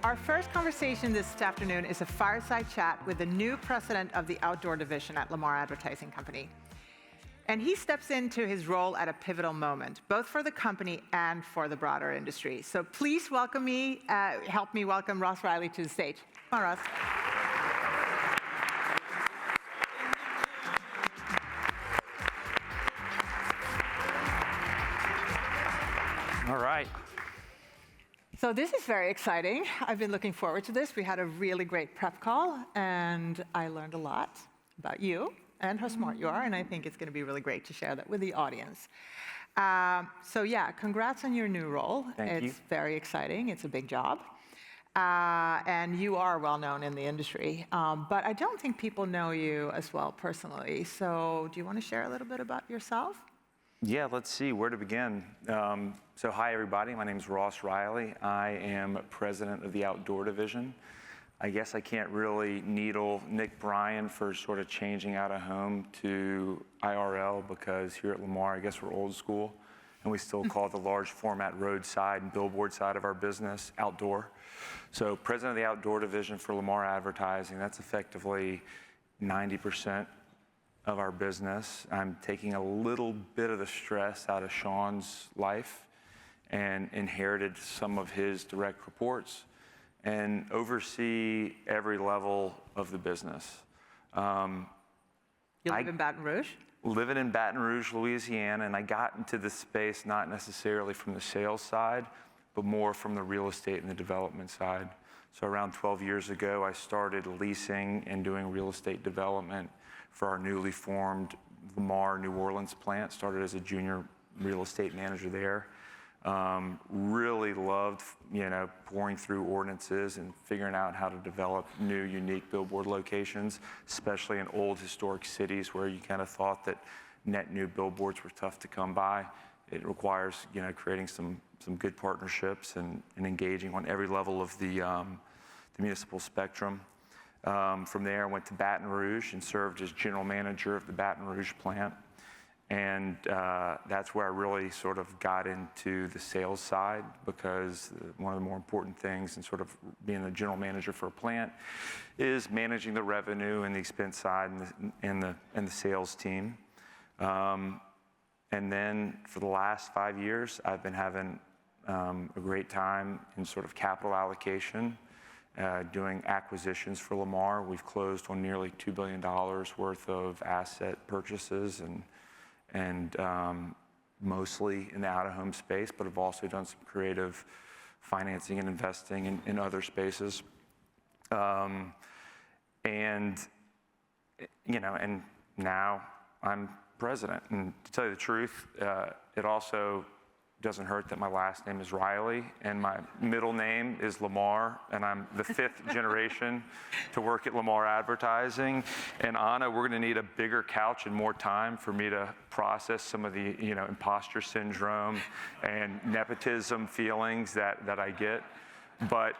Our first conversation this afternoon is a fireside chat with the new president of the outdoor division at Lamar Advertising Company. And he steps into his role at a pivotal moment, both for the company and for the broader industry. So please help me welcome Ross Reilly to the stage. Come on, Ross. All right. So this is very exciting. I've been looking forward to this. We had a really great prep call, and I learned a lot about you and how smart you are, and I think it's going to be really great to share that with the audience. So yeah, congrats on your new role. Thank you. It's very exciting. It's a big job. And you are well known in the industry, but I don't think people know you as well personally. So do you want to share a little bit about yourself? Yeah, let's see where to begin. So hi, everybody. My name is Ross Reilly. I am president of the outdoor division. I guess I can't really needle Nick Bryan for sort of changing out of home to IRL, because here at Lamar, I guess we're old school, and we still call the large format roadside and billboard side of our business outdoor. So president of the outdoor division for Lamar Advertising, that's effectively 90% of our business. I'm taking a little bit of the stress out of Sean's life and inherited some of his direct reports and oversee every level of the business. You live in Baton Rouge? Living in Baton Rouge, Louisiana, and I got into this space not necessarily from the sales side, but more from the real estate and the development side. So around 12 years ago, I started leasing and doing real estate development for our newly formed Lamar New Orleans plant. Started as a junior real estate manager there. Really loved, pouring through ordinances and figuring out how to develop new, unique billboard locations, especially in old historic cities where you kind of thought that net new billboards were tough to come by. It requires, creating some good partnerships and engaging on every level of the municipal spectrum. From there, I went to Baton Rouge and served as general manager of the Baton Rouge plant. And that's where I really sort of got into the sales side, because one of the more important things in sort of being the general manager for a plant is managing the revenue and the expense side and the sales team. And then for the last 5 years, I've been having a great time in sort of capital allocation, doing acquisitions for Lamar. We've closed on nearly $2 billion worth of asset purchases and mostly in the out-of-home space, but have also done some creative financing and investing in other spaces. And now I'm president. And to tell you the truth, it also doesn't hurt that my last name is Reilly and my middle name is Lamar, and I'm the 5th generation to work at Lamar Advertising. And Anna, we're gonna need a bigger couch and more time for me to process some of the imposter syndrome and nepotism feelings that I get. But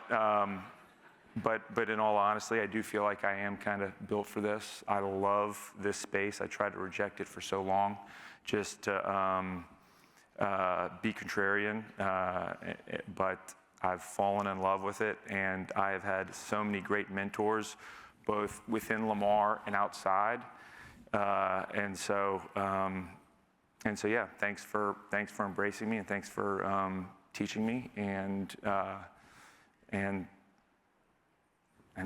in all honesty, I do feel like I am kind of built for this. I love this space. I tried to reject it for so long, just to be contrarian, but I've fallen in love with it, and I have had so many great mentors, both within Lamar and outside. And so yeah, thanks for embracing me, and thanks for teaching me, and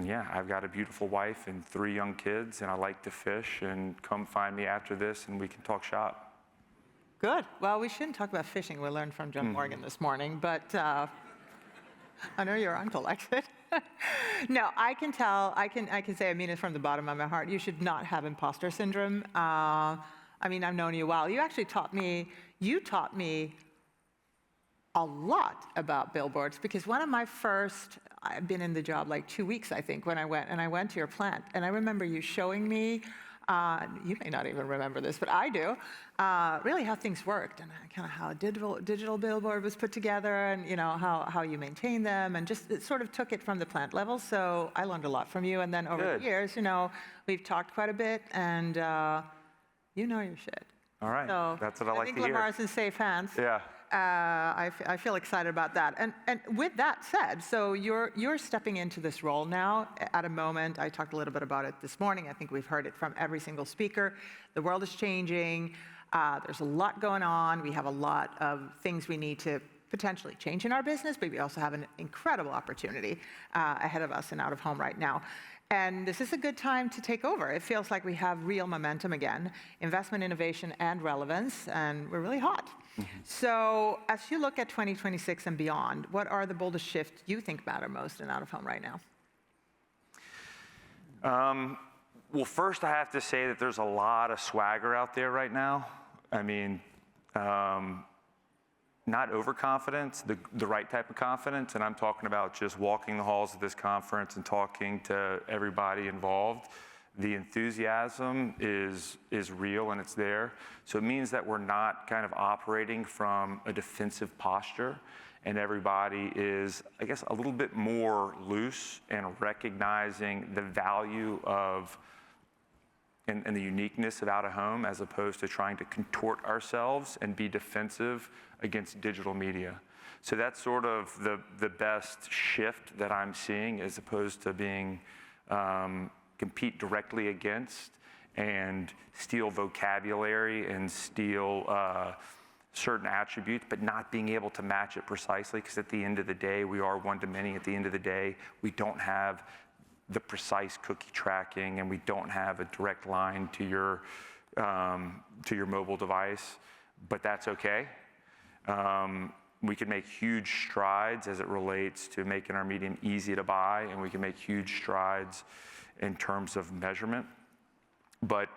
yeah, I've got a beautiful wife and 3 young kids, and I like to fish, and come find me after this and we can talk shop. Good. Well, we shouldn't talk about fishing. We learned from John Morgan this morning, but I know your uncle likes it. No, I can tell, I can say I mean it from the bottom of my heart. You should not have imposter syndrome. I mean, I've known you a while. You actually taught me a lot about billboards, because one of my first, I've been in the job like 2 weeks, I think, when I went to your plant, and I remember you showing me, you may not even remember this, but I do, really how things worked, and kind of how a digital billboard was put together, and how you maintain them, and just it sort of took it from the plant level. So I learned a lot from you, and then over the years, we've talked quite a bit, and you know your shit. All right, So that's what I like to hear. I think Lamar's in safe hands. Yeah. I feel excited about that. And with that said, so you're stepping into this role now at a moment, I talked a little bit about it this morning, I think we've heard it from every single speaker. The world is changing, there's a lot going on, we have a lot of things we need to potentially change in our business, but we also have an incredible opportunity ahead of us in out of home right now. And this is a good time to take over. It feels like we have real momentum again, investment, innovation, and relevance, and we're really hot. So as you look at 2026 and beyond, what are the boldest shifts you think matter most in out of home right now? Well, first I have to say that there's a lot of swagger out there right now. I mean, not overconfidence, the right type of confidence, and I'm talking about just walking the halls of this conference and talking to everybody involved. The enthusiasm is real and it's there. So it means that we're not kind of operating from a defensive posture, and everybody is, I guess, a little bit more loose and recognizing the value of and the uniqueness of out of home, as opposed to trying to contort ourselves and be defensive against digital media. So that's sort of the best shift that I'm seeing, as opposed to being compete directly against and steal vocabulary and steal certain attributes, but not being able to match it precisely, because at the end of the day, we are one to many. At the end of the day, we don't have the precise cookie tracking, and we don't have a direct line to your mobile device, but that's okay. We can make huge strides as it relates to making our medium easy to buy, and we can make huge strides in terms of measurement. But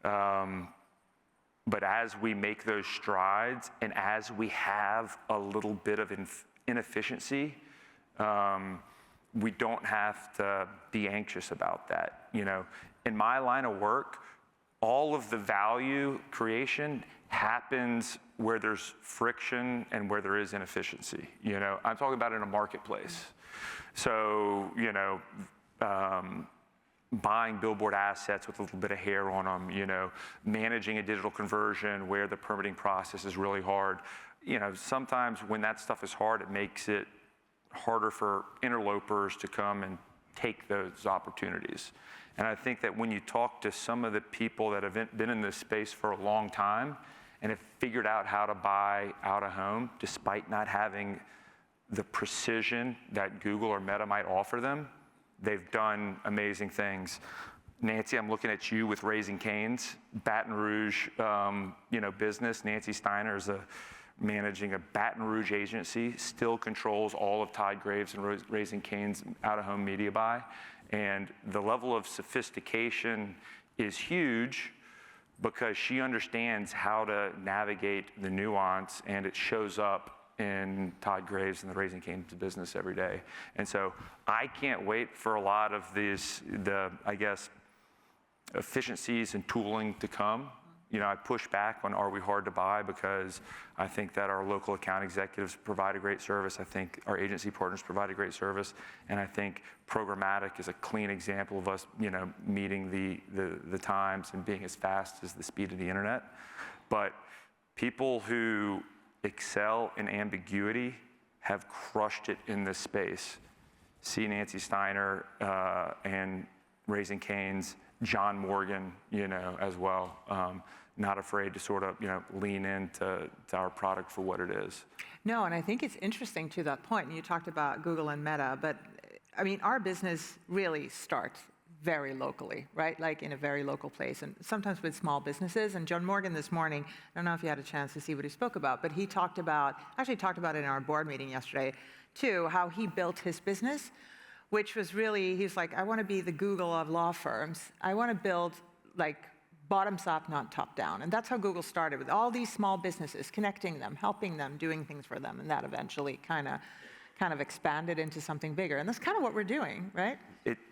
as we make those strides, and as we have a little bit of inefficiency, we don't have to be anxious about that. You know, in my line of work, all of the value creation happens where there's friction and where there is inefficiency. You know, I'm talking about in a marketplace. So, you know, buying billboard assets with a little bit of hair on them, you know, managing a digital conversion where the permitting process is really hard. You know, sometimes when that stuff is hard, it makes it harder for interlopers to come and take those opportunities. And I think that when you talk to some of the people that have been in this space for a long time and have figured out how to buy out of home, despite not having the precision that Google or Meta might offer them, they've done amazing things. Nancy, I'm looking at you with Raising Cane's, Baton Rouge, you know, business. Nancy Steiner is managing a Baton Rouge agency, still controls all of Todd Graves and Raising Cane's out-of-home media buy. And the level of sophistication is huge because she understands how to navigate the nuance, and it shows up in Todd Graves and the Raising Cane's business every day. And so I can't wait for a lot of I guess, efficiencies and tooling to come. You know, I push back on are we hard to buy, because I think that our local account executives provide a great service. I think our agency partners provide a great service. And I think programmatic is a clean example of us, you know, meeting the times and being as fast as the speed of the internet. But people who excel in ambiguity have crushed it in this space. See Nancy Steiner and Raising Cane's, John Morgan, you know, as well. Not afraid to sort of, you know, lean into our product for what it is. No, and I think it's interesting to that point. And you talked about Google and Meta, but I mean, our business really starts very locally, right? Like in a very local place, and sometimes with small businesses. And John Morgan this morning, I don't know if you had a chance to see what he spoke about, but he talked about it in our board meeting yesterday too, how he built his business, which was really, he's like, I want to be the Google of law firms. I want to build like bottoms up, not top down. And that's how Google started, with all these small businesses, connecting them, helping them, doing things for them. And that eventually kind of expanded into something bigger. And that's kind of what we're doing, right?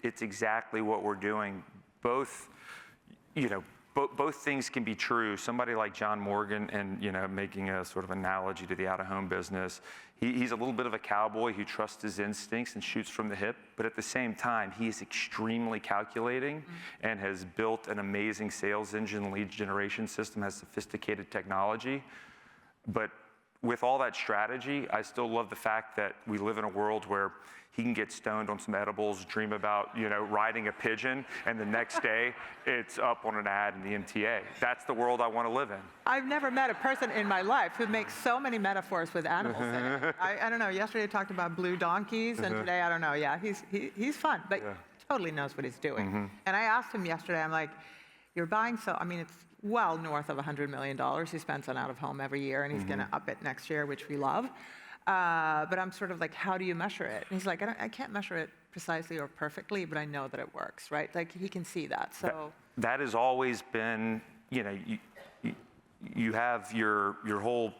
It's exactly what we're doing. Both, you know, both things can be true. Somebody like John Morgan, and, you know, making a sort of analogy to the out-of-home business, he's a little bit of a cowboy who trusts his instincts and shoots from the hip, but at the same time, he is extremely calculating and has built an amazing sales engine, lead generation system, has sophisticated technology. But with all that strategy, I still love the fact that we live in a world where he can get stoned on some edibles, dream about, riding a pigeon, and the next day it's up on an ad in the MTA. That's the world I want to live in. I've never met a person in my life who makes so many metaphors with animals in it. I don't know, yesterday I talked about blue donkeys, and today, I don't know, yeah, he's fun, but totally knows what he's doing. And I asked him yesterday, I'm like, you're buying it's well north of $100 million he spends on out-of-home every year, and he's going to up it next year, which we love. But I'm sort of like, how do you measure it? And he's like, I can't measure it precisely or perfectly, but I know that it works, right? Like, he can see that. So that has always been, you have your whole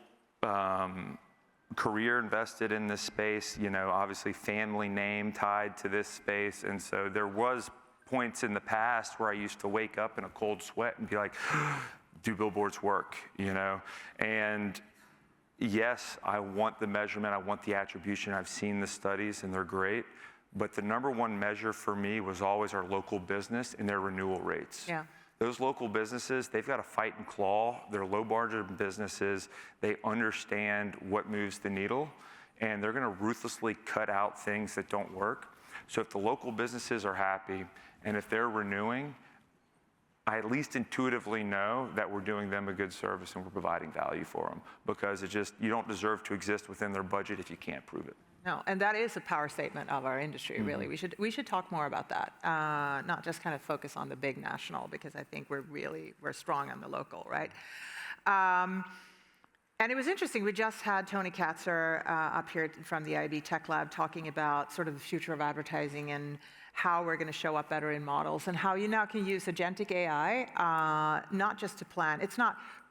career invested in this space, obviously family name tied to this space, and so there was points in the past where I used to wake up in a cold sweat and be like, do billboards work, And yes, I want the measurement, I want the attribution. I've seen the studies and they're great, but the number one measure for me was always our local business and their renewal rates. Yeah. Those local businesses, they've got to fight and claw. They're low margin businesses. They understand what moves the needle, and they're going to ruthlessly cut out things that don't work. So if the local businesses are happy, and if they're renewing, I at least intuitively know that we're doing them a good service and we're providing value for them, because you don't deserve to exist within their budget if you can't prove it. No, and that is a power statement of our industry, really. We should talk more about that, not just kind of focus on the big national, because I think we're strong on the local, right? And it was interesting, we just had Tony Katzer up here from the IB Tech Lab talking about sort of the future of advertising and how we're going to show up better in models, and how you now can use agentic AI, not just to plan.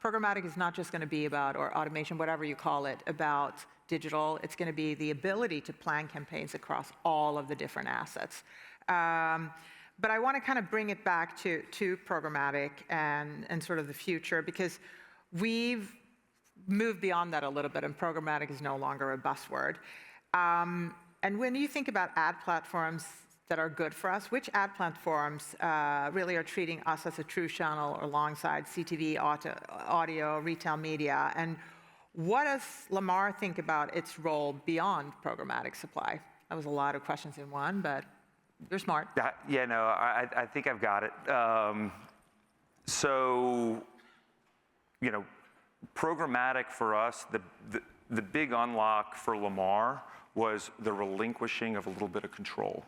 Programmatic is not just going to be about, or automation, whatever you call it, about digital. It's going to be the ability to plan campaigns across all of the different assets. But I want to kind of bring it back to programmatic and sort of the future, because we've moved beyond that a little bit, and programmatic is no longer a buzzword. And when you think about ad platforms that are good for us, which ad platforms really are treating us as a true channel alongside CTV, audio, retail media? And what does Lamar think about its role beyond programmatic supply? That was a lot of questions in one, but you're smart. I think I've got it. Programmatic for us, the big unlock for Lamar was the relinquishing of a little bit of control.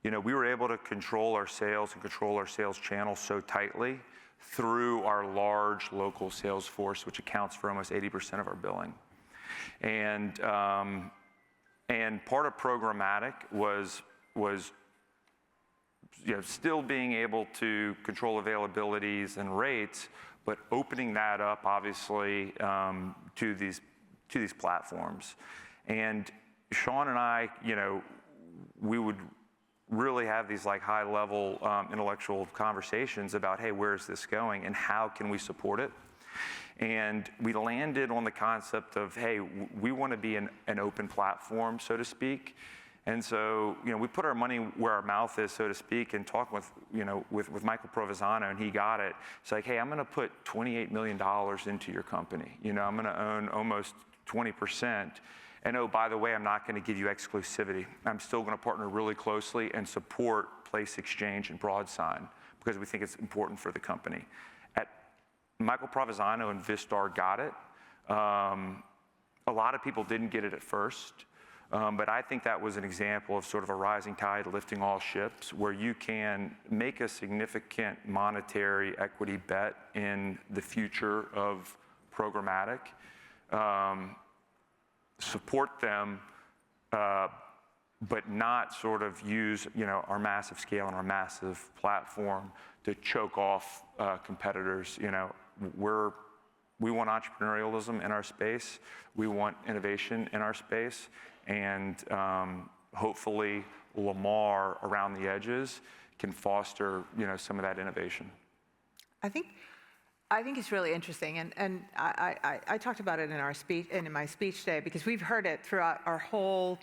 We were able to control our sales and control our sales channel so tightly through our large local sales force, which accounts for almost 80% of our billing. And part of programmatic was still being able to control availabilities and rates, but opening that up, obviously, to these platforms. And Sean and I, we would really have these high-level intellectual conversations about, hey, where's this going and how can we support it? And we landed on the concept of, hey, we want to be an open platform, so to speak. And so, we put our money where our mouth is, so to speak, and talk with Michael Provenzano, and he got it. It's like, hey, I'm going to put $28 million into your company. I'm going to own almost 20%. And oh, by the way, I'm not going to give you exclusivity. I'm still going to partner really closely and support Place Exchange and Broadsign, because we think it's important for the company. Michael Provenzano and Vistar got it. A lot of people didn't get it at first. But I think that was an example of sort of a rising tide lifting all ships, where you can make a significant monetary equity bet in the future of programmatic, support them, but not sort of use our massive scale and our massive platform to choke off competitors. We want entrepreneurialism in our space. We want innovation in our space. And hopefully Lamar around the edges can foster some of that innovation. I think it's really interesting, and I talked about it in our speech and in my speech today, because we've heard it throughout our whole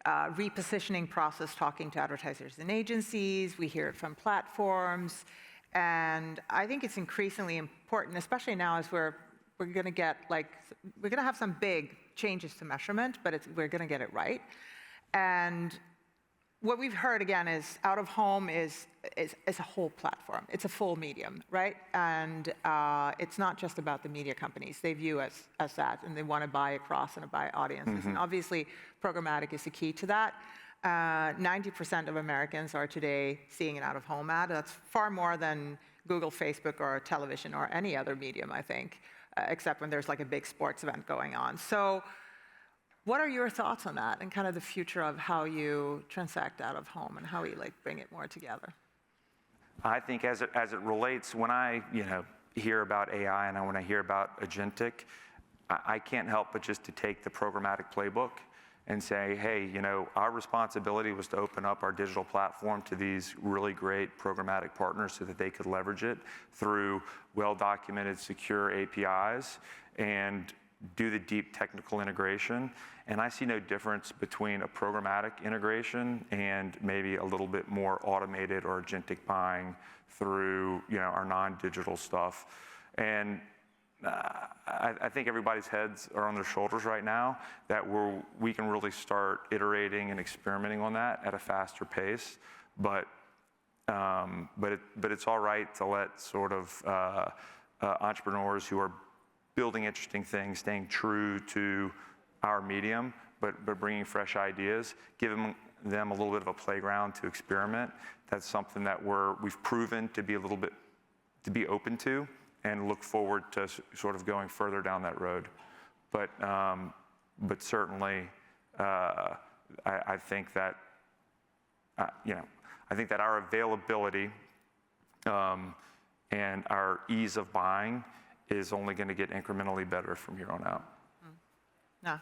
repositioning process, talking to advertisers and agencies. We hear it from platforms, and I think it's increasingly important, especially now as we're going to have some big changes to measurement, but we're going to get it right. And what we've heard, again, is out-of-home is a whole platform. It's a full medium, right? And it's not just about the media companies. They view us as that, and they want to buy across and buy audiences. And obviously, programmatic is the key to that. 90% of Americans are today seeing an out-of-home ad. That's far more than Google, Facebook, or television, or any other medium, I think, except when there's like a big sports event going on. So what are your thoughts on that and kind of the future of how you transact out of home and how you bring it more together? I think as it relates, when I hear about AI and when I hear about agentic, I can't help but just to take the programmatic playbook and say, hey, our responsibility was to open up our digital platform to these really great programmatic partners so that they could leverage it through well-documented, secure APIs and do the deep technical integration. And I see no difference between a programmatic integration and maybe a little bit more automated or agentic buying through our non-digital stuff. And I think everybody's heads are on their shoulders right now that we can really start iterating and experimenting on that at a faster pace. But it's all right to let sort of entrepreneurs who are building interesting things, staying true to our medium, but bringing fresh ideas, giving them a little bit of a playground to experiment. That's something that we've proven to be a little bit to be open to, and look forward to sort of going further down that road. But certainly, I think that I think that our availability and our ease of buying is only going to get incrementally better from here on out. No,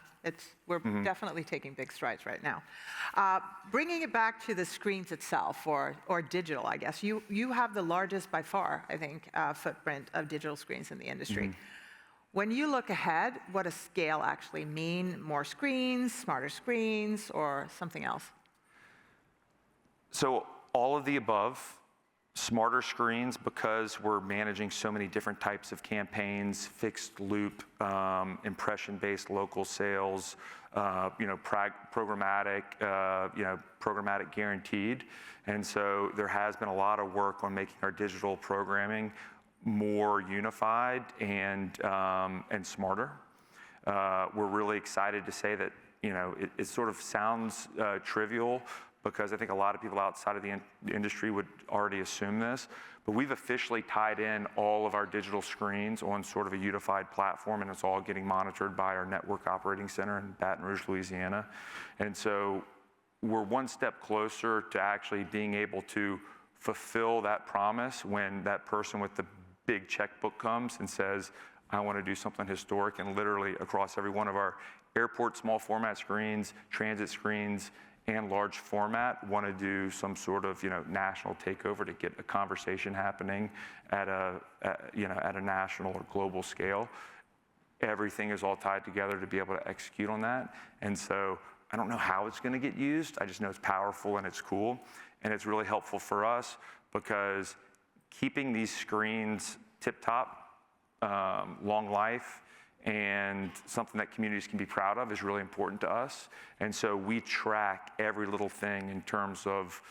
we're definitely taking big strides right now. Bringing it back to the screens itself, or digital, I guess. You have the largest, by far, I think, footprint of digital screens in the industry. When you look ahead, what does scale actually mean? More screens, smarter screens, or something else? So all of the above. Smarter screens, because we're managing so many different types of campaigns, fixed loop, impression-based local sales, programmatic, programmatic guaranteed. And so there has been a lot of work on making our digital programming more unified and smarter. We're really excited to say that it sort of sounds trivial, because I think a lot of people outside of the industry would already assume this, but we've officially tied in all of our digital screens on sort of a unified platform, and it's all getting monitored by our network operating center in Baton Rouge, Louisiana. And so we're one step closer to actually being able to fulfill that promise when that person with the big checkbook comes and says, I want to do something historic, and literally across every one of our airport small format screens, transit screens, and large format want to do some sort of national takeover to get a conversation happening at a national or global scale. Everything is all tied together to be able to execute on that. And so I don't know how it's going to get used. I just know it's powerful and it's cool, and it's really helpful for us because keeping these screens tip-top, long life, and something that communities can be proud of is really important to us. And so we track every little thing in terms of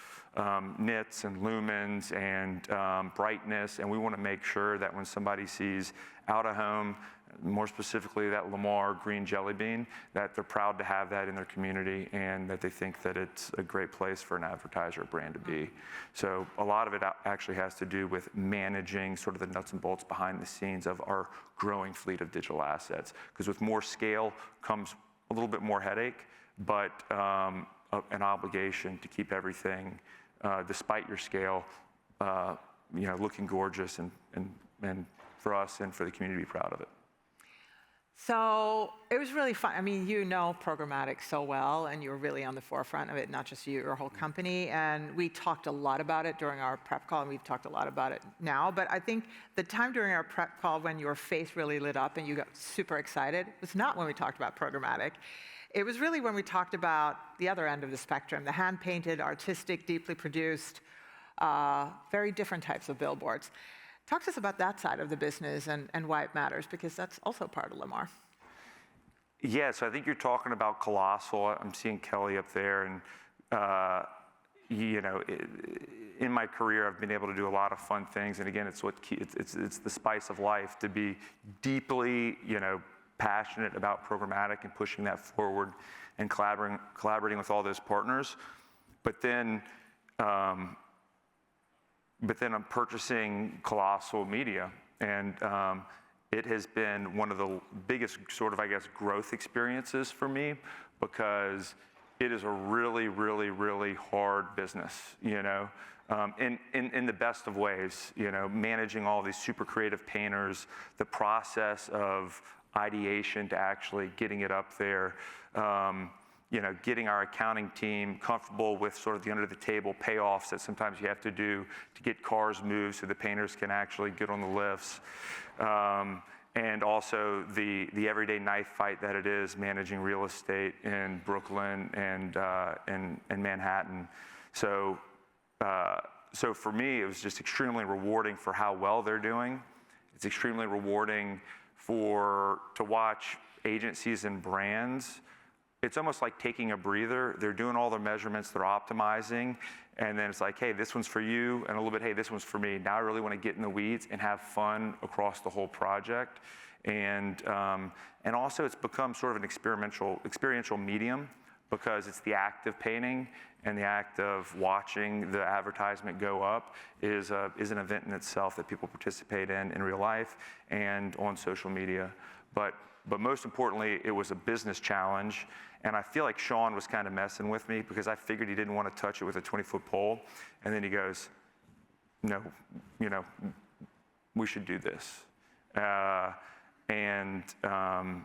nits and lumens and brightness, and we want to make sure that when somebody sees out of home, more specifically that Lamar green jelly bean, that they're proud to have that in their community and that they think that it's a great place for an advertiser or brand to be. So a lot of it actually has to do with managing sort of the nuts and bolts behind the scenes of our growing fleet of digital assets. Because with more scale comes a little bit more headache, but an obligation to keep everything, despite your scale, looking gorgeous and for us and for the community to be proud of it. So it was really fun. I mean, programmatic so well, and you're really on the forefront of it, not just you, your whole company. And we talked a lot about it during our prep call, and we've talked a lot about it now. But I think the time during our prep call when your face really lit up and you got super excited was not when we talked about programmatic. It was really when we talked about the other end of the spectrum, the hand-painted, artistic, deeply produced, very different types of billboards. Talk to us about that side of the business and why it matters, because that's also part of Lamar. Yeah, so I think you're talking about Colossal. I'm seeing Kelly up there, and you know, in my career, I've been able to do a lot of fun things. And again, it's the spice of life to be deeply, you know, passionate about programmatic and pushing that forward, and collaborating with all those partners. But then I'm purchasing Colossal Media, and it has been one of the biggest sort of, I guess, growth experiences for me, because it is a really, really, really hard business, you know, in the best of ways, you know, managing all these super creative painters, the process of ideation to actually getting it up there, you know, getting our accounting team comfortable with sort of the under-the-table payoffs that sometimes you have to do to get cars moved so the painters can actually get on the lifts. And also the everyday knife fight that it is managing real estate in Brooklyn and Manhattan. So for me, it was just extremely rewarding for how well they're doing. It's extremely rewarding to watch agencies and brands. It's almost like taking a breather. They're doing all their measurements, they're optimizing, and then it's like, hey, this one's for you, and a little bit, hey, this one's for me. Now I really want to get in the weeds and have fun across the whole project. And also it's become sort of an experiential medium, because it's the act of painting and the act of watching the advertisement go up is an event in itself that people participate in real life and on social media. But most importantly, it was a business challenge. And I feel like Sean was kind of messing with me, because I figured he didn't want to touch it with a 20-foot pole. And then he goes, no, you know, we should do this. And a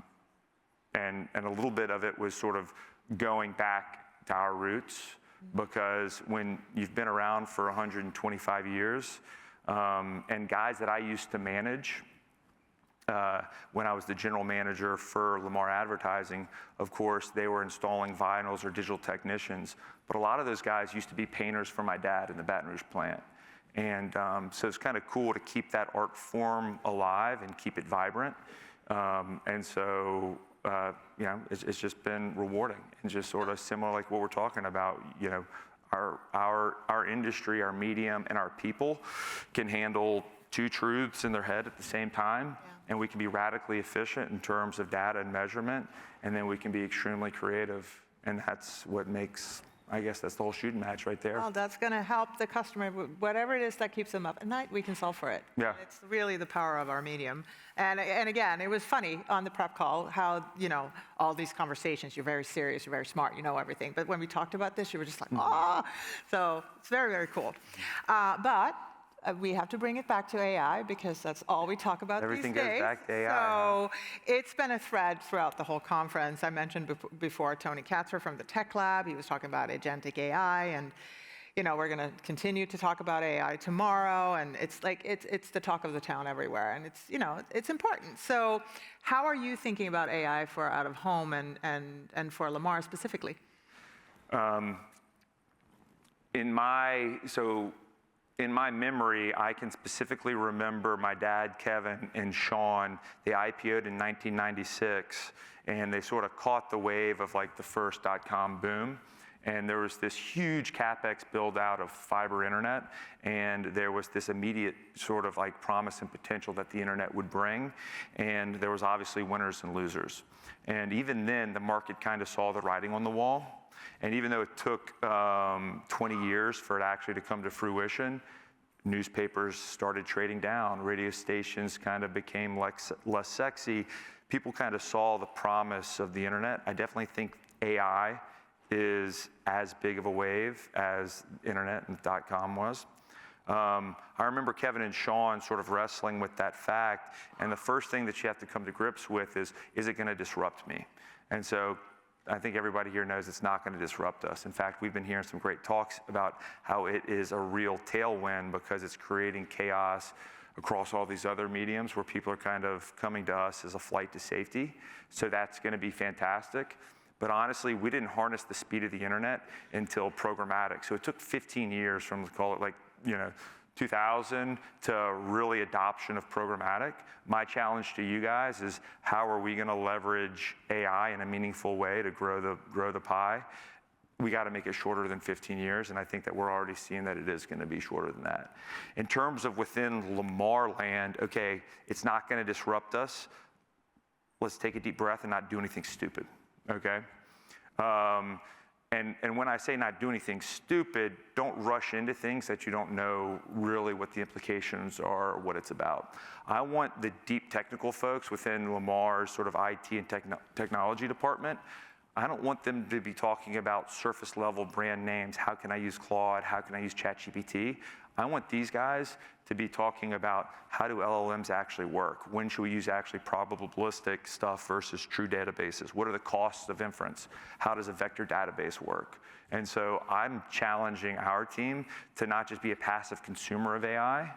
little bit of it was sort of going back to our roots, because when you've been around for 125 years, and guys that I used to manage, when I was the general manager for Lamar Advertising, of course, they were installing vinyls or digital technicians. But a lot of those guys used to be painters for my dad in the Baton Rouge plant. And so it's kind of cool to keep that art form alive and keep it vibrant. And so, you know, it's just been rewarding, and just sort of similar like what we're talking about. You know, our industry, our medium, and our people can handle two truths in their head at the same time. Yeah. And we can be radically efficient in terms of data and measurement, and then we can be extremely creative. And that's what makes, I guess that's the whole shooting match right there. Well, that's going to help the customer. Whatever it is that keeps them up at night, we can solve for it. Yeah. It's really the power of our medium. And again, it was funny on the prep call how, you know, all these conversations, you're very serious, you're very smart, you know everything. But when we talked about this, you were just like, oh. So it's very, very cool. But we have to bring it back to AI, because that's all we talk about these days. Everything goes back to AI. So it's been a thread throughout the whole conference. I mentioned before Tony Katzer from the Tech Lab. He was talking about agentic AI, and you know, we're going to continue to talk about AI tomorrow. And it's like it's the talk of the town everywhere, and it's, you know, it's important. So how are you thinking about AI for out of home and for Lamar specifically? In my memory, I can specifically remember my dad, Kevin, and Sean. They IPO'd in 1996, and they sort of caught the wave of like the first .com boom. And there was this huge CapEx build out of fiber internet, and there was this immediate sort of like promise and potential that the internet would bring. And there was obviously winners and losers. And even then, the market kind of saw the writing on the wall. And even though it took 20 years for it actually to come to fruition, newspapers started trading down, radio stations kind of became less sexy. People kind of saw the promise of the internet. I definitely think AI is as big of a wave as internet and .com was. I remember Kevin and Sean sort of wrestling with that fact, and the first thing that you have to come to grips with is it going to disrupt me? And so I think everybody here knows it's not going to disrupt us. In fact, we've been hearing some great talks about how it is a real tailwind, because it's creating chaos across all these other mediums where people are kind of coming to us as a flight to safety. So that's going to be fantastic. But honestly, we didn't harness the speed of the internet until programmatic. So it took 15 years from, call it like, you know, 2000 to really adoption of programmatic. My challenge to you guys is how are we going to leverage AI in a meaningful way to grow the pie? We got to make it shorter than 15 years, and I think that we're already seeing that it is going to be shorter than that. In terms of within Lamar land, okay, it's not going to disrupt us. Let's take a deep breath and not do anything stupid, okay? And when I say not do anything stupid, don't rush into things that you don't know really what the implications are or what it's about. I want the deep technical folks within Lamar's sort of IT and technology department. I don't want them to be talking about surface level brand names. How can I use Claude? How can I use ChatGPT? I want these guys to be talking about how do LLMs actually work? When should we use actually probabilistic stuff versus true databases? What are the costs of inference? How does a vector database work? And so I'm challenging our team to not just be a passive consumer of AI,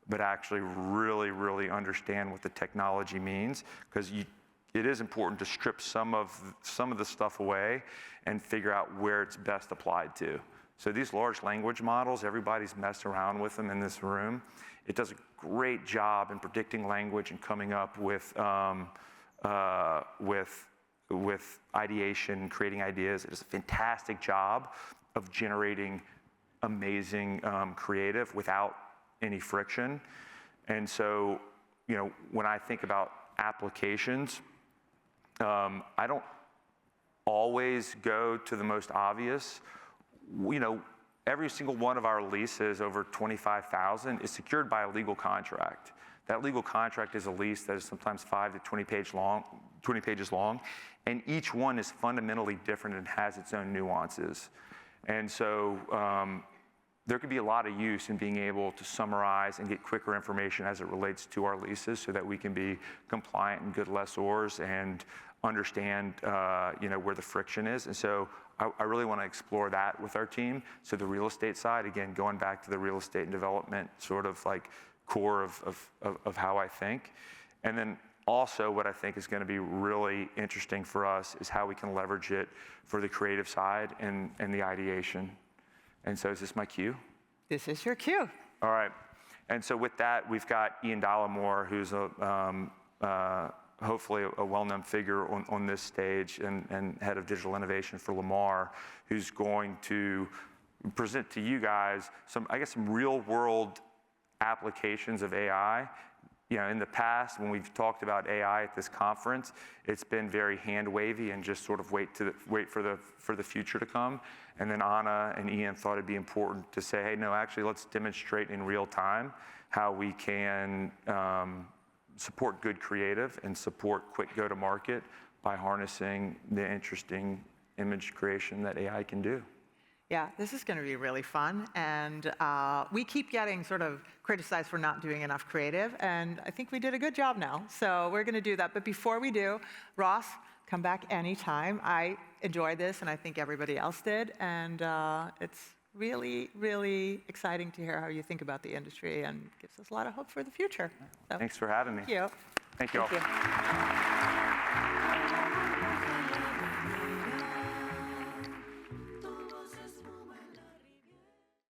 but actually really, really understand what the technology means, because it is important to strip some of the stuff away and figure out where it's best applied to. So these large language models, everybody's messed around with them in this room. It does a great job in predicting language and coming up with ideation, creating ideas. It does a fantastic job of generating amazing creative without any friction. And so, you know, when I think about applications, I don't always go to the most obvious. You know, every single one of our leases over 25,000 is secured by a legal contract. That legal contract is a lease that is sometimes 5 to 20 pages long, and each one is fundamentally different and has its own nuances. And so there could be a lot of use in being able to summarize and get quicker information as it relates to our leases so that we can be compliant and good lessors and understand you know, where the friction is. And so I really want to explore that with our team. So the real estate side, again, going back to the real estate and development sort of like core of how I think. And then also what I think is going to be really interesting for us is how we can leverage it for the creative side and the ideation. And so is this my cue? This is your cue. All right. And so with that, we've got Ian Dollimore, who's hopefully a well-known figure on this stage and head of digital innovation for Lamar, who's going to present to you guys some real-world applications of AI. You know, in the past, when we've talked about AI at this conference, it's been very hand-wavy and just sort of wait for the future to come. And then Anna and Ian thought it'd be important to say, hey, no, actually, let's demonstrate in real time how we can support good creative and support quick go-to-market by harnessing the interesting image creation that AI can do. Yeah, this is going to be really fun, and we keep getting sort of criticized for not doing enough creative, and I think we did a good job now, so we're going to do that. But before we do, Ross, come back anytime. I enjoyed this, and I think everybody else did, and it's really, really exciting to hear how you think about the industry, and gives us a lot of hope for the future. So, Thanks for having me. thank you. Thank you all. Thank you.